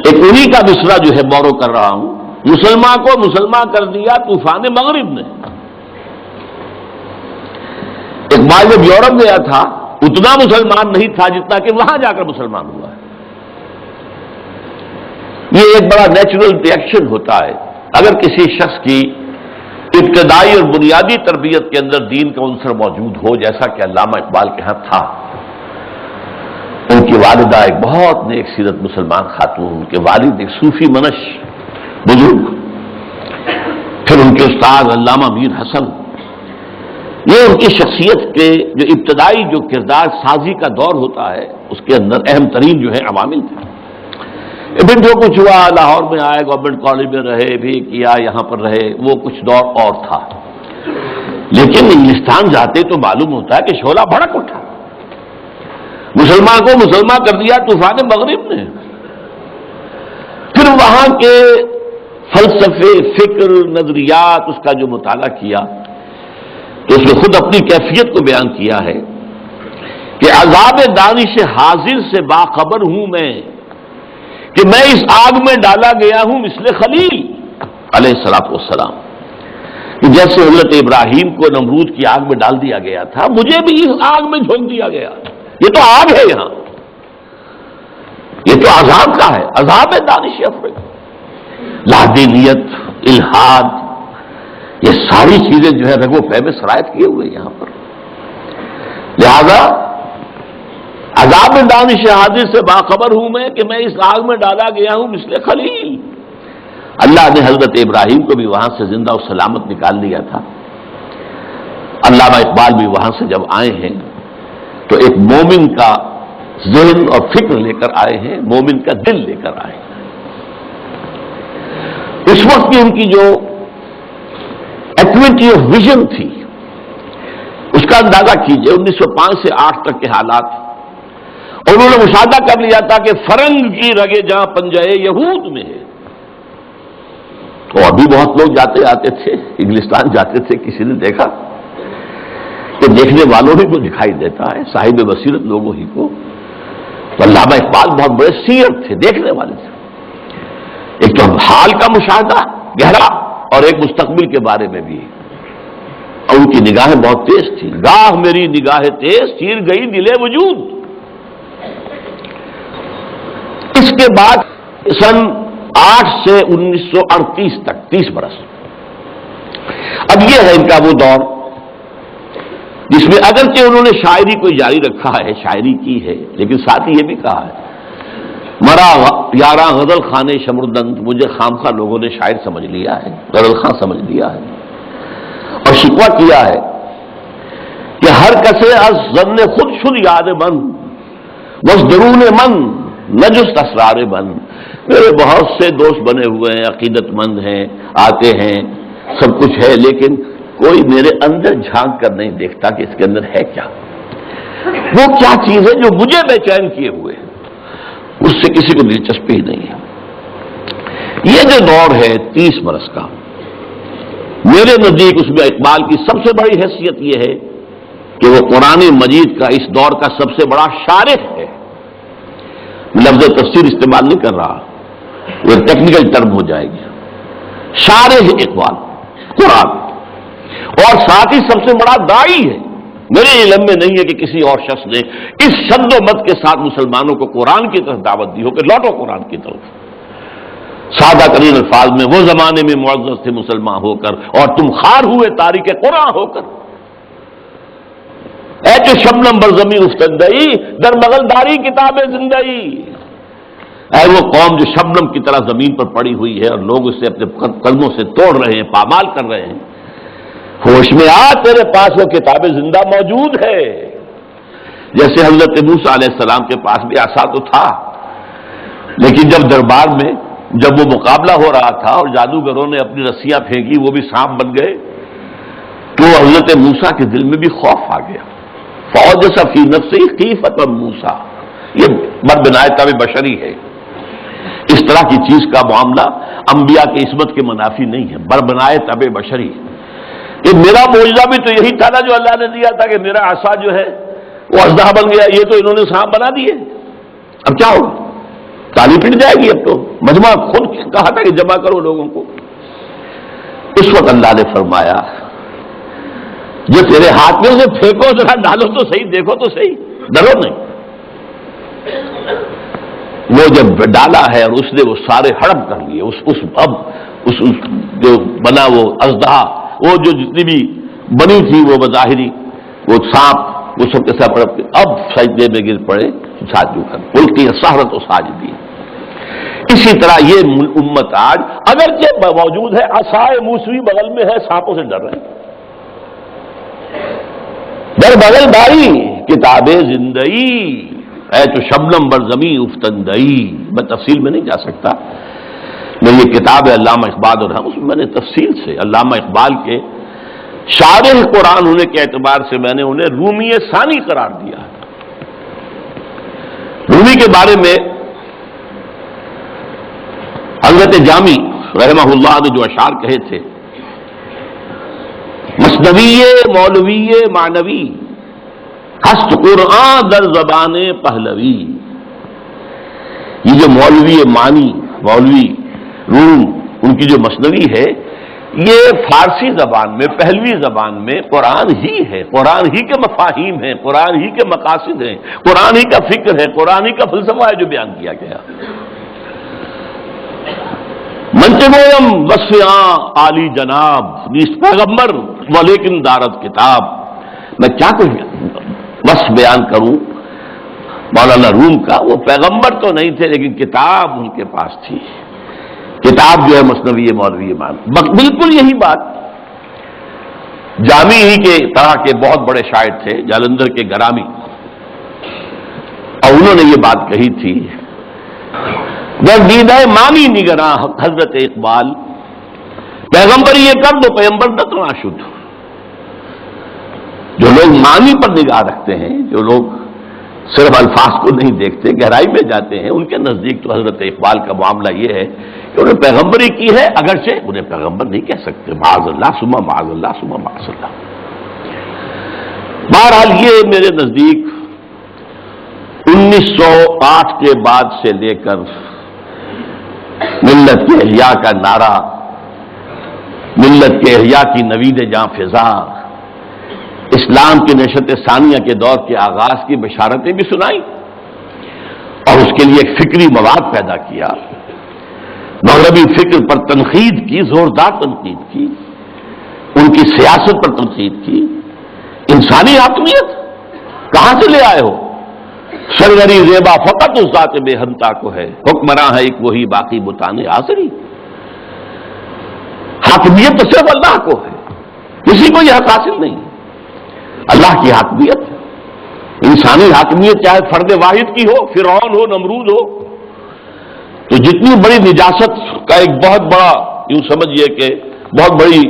ایک انہی کا مصرع جو ہے بورو کر رہا ہوں، مسلمان کو مسلمان کر دیا طوفان مغرب نے۔ اقبال جب یورپ گیا تھا اتنا مسلمان نہیں تھا جتنا کہ وہاں جا کر مسلمان ہوا ہے۔ یہ ایک بڑا نیچرل ریئیکشن ہوتا ہے اگر کسی شخص کی ابتدائی اور بنیادی تربیت کے اندر دین کا عنصر موجود ہو، جیسا کہ علامہ اقبال کے ہاں تھا۔ ان کی والدہ ایک بہت نیک سیرت مسلمان خاتون، ان کے والد ایک صوفی منش بزرگ، پھر ان کے استاد علامہ میر حسن، یہ ان کی شخصیت کے جو ابتدائی جو کردار سازی کا دور ہوتا ہے اس کے اندر اہم ترین جو ہے عوامل تھے۔ پھر جو کچھ ہوا لاہور میں آئے، گورنمنٹ کالج میں رہے بھی کیا، یہاں پر رہے، وہ کچھ دور اور تھا، لیکن انگلستان جاتے تو معلوم ہوتا ہے کہ شعلہ بھڑک اٹھا، مسلمان کو مسلمان کر دیا طوفان مغرب نے۔ پھر وہاں کے فلسفے، فکر، نظریات، اس کا جو مطالعہ کیا تو اس نے خود اپنی کیفیت کو بیان کیا ہے کہ عذاب دانش حاضر سے باخبر ہوں میں کہ میں اس آگ میں ڈالا گیا ہوں مثل خلیل علیہ الصلوۃ والسلام، کہ جیسے حضرت ابراہیم کو نمرود کی آگ میں ڈال دیا گیا تھا، مجھے بھی اس آگ میں جھونک دیا گیا۔ یہ تو آگ ہے، یہاں یہ تو عذاب کا ہے، عذاب دانش افریقہ، لادینیت، الحاد، یہ ساری چیزیں جو ہے رگ و پے میں سرایت کیے ہوئے یہاں پر۔ لہذا عذاب دانش حاضر سے باخبر ہوں میں کہ میں اس آگ میں ڈالا گیا ہوں مثل خلیل۔ اللہ نے حضرت ابراہیم کو بھی وہاں سے زندہ و سلامت نکال لیا تھا۔ علامہ اقبال بھی وہاں سے جب آئے ہیں تو ایک مومن کا ذہن اور فکر لے کر آئے ہیں، مومن کا دل لے کر آئے ہیں۔ اس وقت کی ان کی جو ایکویٹی آف ویژن تھی اس کا اندازہ کیجئے، 1905 سے 8 تک کے حالات، اور انہوں نے مشاہدہ کر لیا تھا کہ فرنگ کی رگے جہاں پنجے یہود میں ہے۔ تو ابھی بہت لوگ جاتے آتے تھے، انگلستان جاتے تھے، کسی نے دیکھا کہ دیکھنے والوں ہی کو دکھائی دیتا ہے، صاحب بصیرت لوگوں ہی کو۔ تو علامہ اقبال بہت بڑے سیر تھے، دیکھنے والے تھے، ایک تو حال کا مشاہدہ گہرا اور ایک مستقبل کے بارے میں بھی، اور ان کی نگاہیں بہت تیز تھی۔ گاہ میری نگاہ تیز چیر گئی دل وجود۔ اس کے بعد سن 8 سے 1938 تک 30 برس، اب یہ ہے ان کا وہ دور جس میں اگرچہ انہوں نے شاعری کو جاری رکھا ہے، شاعری کی ہے، لیکن ساتھ ہی یہ بھی کہا ہے مرا یاراں غزل خانے شمردند، مجھے خامخواہ لوگوں نے شاعر سمجھ لیا ہے، غزل خاں سمجھ لیا ہے، اور شکوہ کیا ہے کہ ہر کسے از ظن خود شد یاد من وز درون من نجست اسرار من۔ میرے بہت سے دوست بنے ہوئے ہیں، عقیدت مند ہیں، آتے ہیں، سب کچھ ہے، لیکن کوئی میرے اندر جھانک کر نہیں دیکھتا کہ اس کے اندر ہے کیا، وہ کیا چیز ہے جو مجھے بے چین کیے ہوئے ہے، اس سے کسی کو دلچسپی ہی نہیں ہے۔ یہ جو دور ہے 30 برس کا، میرے نزدیک اس میں اقبال کی سب سے بڑی حیثیت یہ ہے کہ وہ قرآن مجید کا اس دور کا سب سے بڑا شارح ہے۔ لفظ تفسیر استعمال نہیں کر رہا، وہ ٹیکنیکل ٹرم ہو جائے گی، شارح اقبال قرآن، اور ساتھ ہی سب سے بڑا داعی ہے۔ میرے علم میں نہیں ہے کہ کسی اور شخص نے اس شد و مت کے ساتھ مسلمانوں کو قرآن کی طرف دعوت دی ہو کہ لوٹو قرآن کی طرف، سادہ ترین الفاظ میں، وہ زمانے میں معزز تھے مسلمان ہو کر اور تم خار ہوئے تاریک قرآن ہو کر، اے جو شبنم بر زمین افتندئی در مغل داری کتاب زندگی، اے وہ قوم جو شبنم کی طرح زمین پر پڑی ہوئی ہے اور لوگ اسے اپنے قدموں سے توڑ رہے ہیں، پامال کر رہے ہیں، ہوش میں آ، تیرے پاس وہ کتاب زندہ موجود ہے۔ جیسے حضرت موسیٰ علیہ السلام کے پاس بھی عصا تو تھا، لیکن جب دربار میں جب وہ مقابلہ ہو رہا تھا اور جادوگروں نے اپنی رسیاں پھینکی، وہ بھی سانپ بن گئے، تو حضرت موسیٰ کے دل میں بھی خوف آ گیا۔ فَأَوْجَسَ فِي نَفْسِهِ خِیفَةً موسیٰ، یہ بربنائے طبع بشری ہے، اس طرح کی چیز کا معاملہ انبیاء کی عصمت کے منافی نہیں ہے، بربنائے طبع بشری۔ کہ میرا معجزہ بھی تو یہی تھا نا جو اللہ نے دیا تھا کہ میرا عصا جو ہے وہ اژدہا بن گیا، یہ تو انہوں نے سانپ بنا دیے، اب کیا ہوگا؟ تالی پٹ جائے گی. اب تو مجمع خود کہا تھا کہ جمع کرو لوگوں کو. اس وقت اللہ نے فرمایا جو تیرے ہاتھ میں اسے پھینکو, ذرا ڈالو تو صحیح, دیکھو تو صحیح, ڈرو نہیں. وہ جب ڈالا ہے اور اس نے وہ سارے ہڑپ کر لیے, اس جو بنا وہ اژدہا, وہ جو جتنی بھی بنی تھی وہ بظاہری وہ سانپ, وہ سب کے ساتھ ہڑپ کے اب سجدے میں گر پڑے ساجدوں کر القی السحرۃ ساجدین. اسی طرح یہ امت آج اگرچہ موجود ہے, عصائے موسوی بغل میں ہے, سانپوں سے ڈر رہے ہیں. در بغل باری کتاب زندئی اے تو شبنم بر زمین افتندئی. میں تفصیل میں نہیں جا سکتا, میں یہ کتاب ہے علامہ اقبال الرحم, اس میں میں نے تفصیل سے علامہ اقبال کے شارح قرآن ہونے کے اعتبار سے میں نے انہیں رومی ثانی قرار دیا. رومی کے بارے میں حضرت جامی رحمہ اللہ نے جو اشعار کہے تھے, مثنوی مولوی معنوی ہست قرآن در زبان پہلوی. یہ جو مولوی معنی, مولوی روم, ان کی جو مثنوی ہے یہ فارسی زبان میں, پہلوی زبان میں قرآن ہی ہے, قرآن ہی کے مفاہیم ہیں, قرآن ہی کے مقاصد ہیں, قرآن ہی کا فکر ہے, قرآن ہی کا فلسفہ ہے جو بیان کیا گیا. منچگویم وصفیاں عالی جناب نیست پیغمبر ولیکن دارت کتاب. میں کیا کچھ وصف بیان کروں مولانا روم کا, وہ پیغمبر تو نہیں تھے لیکن کتاب ان کے پاس تھی. کتاب جو ہے مثنوی مولوی مان. بالکل یہی بات جامی ہی کے طرح کے بہت بڑے شاعر تھے, جالندھر کے گرامی, اور انہوں نے یہ بات کہی تھی, گردیدہ مانی نگراں حضرت اقبال, پیغمبر یہ کر دو پیغمبر نہ تو ناشد. جو لوگ معنی پر نگاہ رکھتے ہیں, جو لوگ صرف الفاظ کو نہیں دیکھتے, گہرائی میں جاتے ہیں, ان کے نزدیک تو حضرت اقبال کا معاملہ یہ ہے کہ انہیں پیغمبری کی ہے, اگرچہ انہیں پیغمبر نہیں کہہ سکتے, معاذ اللہ ثم معاذ اللہ ثم معاذ اللہ. بہرحال یہ میرے نزدیک 1908 کے بعد سے لے کر ملت کے احیاء کا نعرہ, ملت کے احیاء کی نوید جاں فضا, اسلام کی نشت ثانیہ کے دور کے آغاز کی بشارتیں بھی سنائیں, اور اس کے لیے ایک فکری مواد پیدا کیا, مغربی فکر پر تنقید کی, زوردار تنقید کی, ان کی سیاست پر تنقید کی. انسانی حاکمیت کہاں سے لے آئے ہو؟ سرگری زیبا فقط اس ذات بے ہنتا کو ہے, حکمراں ہے ایک وہی باقی بتانے آخری. حاکمیت تو صرف اللہ کو ہے, کسی کو یہ حق حاصل نہیں. اللہ کی حاکمیت, انسانی حاکمیت چاہے فرد واحد کی ہو, فرعون ہو, نمرود ہو, تو جتنی بڑی نجاست کا ایک بہت بڑا, یوں سمجھیے کہ بہت بڑی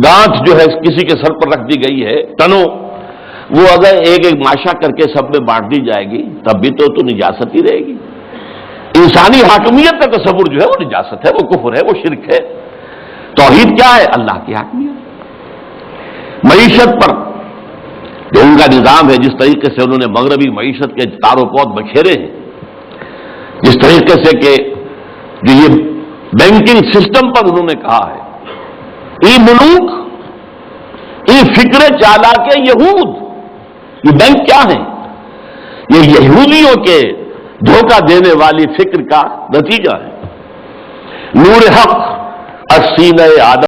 گانٹھ جو ہے کسی کے سر پر رکھ دی گئی ہے, ٹنوں, وہ اگر ایک ایک ماشا کر کے سب میں بانٹ دی جائے گی تب بھی تو نجاست ہی رہے گی. انسانی حاکمیت کا تصور جو ہے وہ نجاست ہے, وہ کفر ہے, وہ شرک ہے. توحید کیا ہے؟ اللہ کی حاکمیت. معیشت پر جو ان کا نظام ہے, جس طریقے سے انہوں نے مغربی معیشت کے تار و پود بکھیرے ہیں, جس طریقے سے کہ جو یہ بینکنگ سسٹم پر انہوں نے کہا ہے, ای ملوک ای فکر چالاک یہود, یہ بینک کیا ہیں؟ یہ یہودیوں کے دھوکہ دینے والی فکر کا نتیجہ ہے. نور حق السینہ آدم